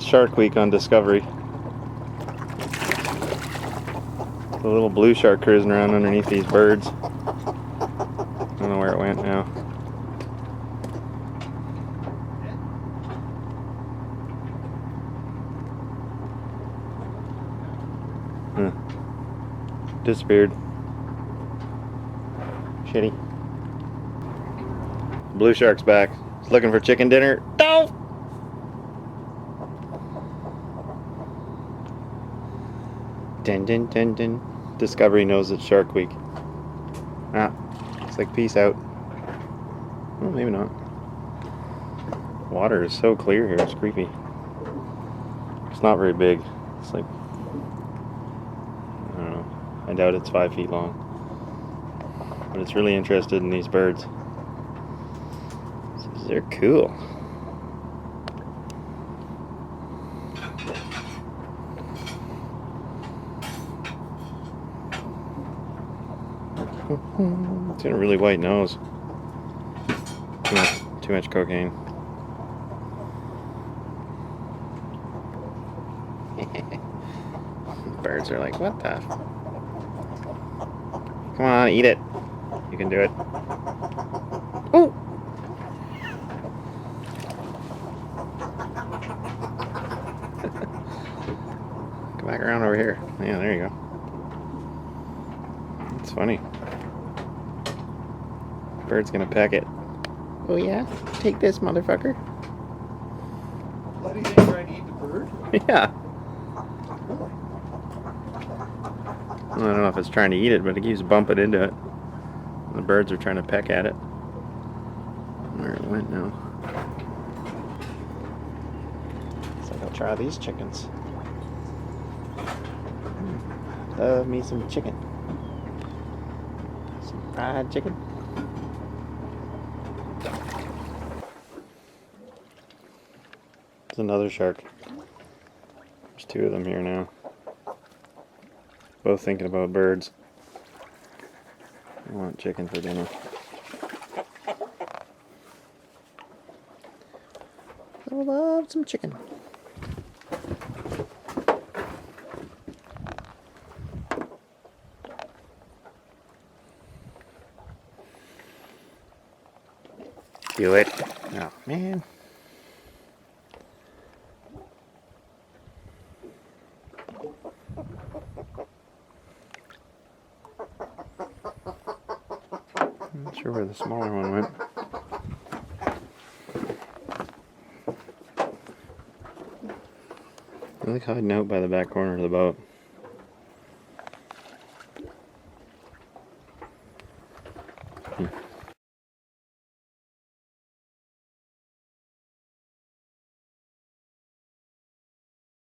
Shark Week on Discovery. The little blue shark cruising around underneath these birds. I don't know where it went now. Disappeared. Shitty. Blue shark's back. He's looking for chicken dinner. No! Dun dun dun dun. Discovery knows it's Shark Week. Ah, it's like peace out. Well, maybe not. Water is so clear here, it's creepy. It's not very big. It's like, I don't know. I doubt it's 5 feet long. But it's really interested in these birds. They're cool. It's got a really white nose. Too much cocaine. Birds are like, what the? Come on, eat it. You can do it. Oh! Come back around over here. Yeah, there you go. It's funny. Bird's gonna peck it. Oh yeah? Take this, motherfucker. Letting him try to eat the bird? Yeah. I don't know if it's trying to eat it, but it keeps bumping into it. The birds are trying to peck at it. Where it went now. So I'll try these chickens. Love me some chicken. Some fried chicken. There's another shark. There's 2 of them here now. Both thinking about birds. I want chicken for dinner. I love some chicken. Do it. Oh, man. I'm not sure where the smaller one went. I like hiding out by the back corner of the boat.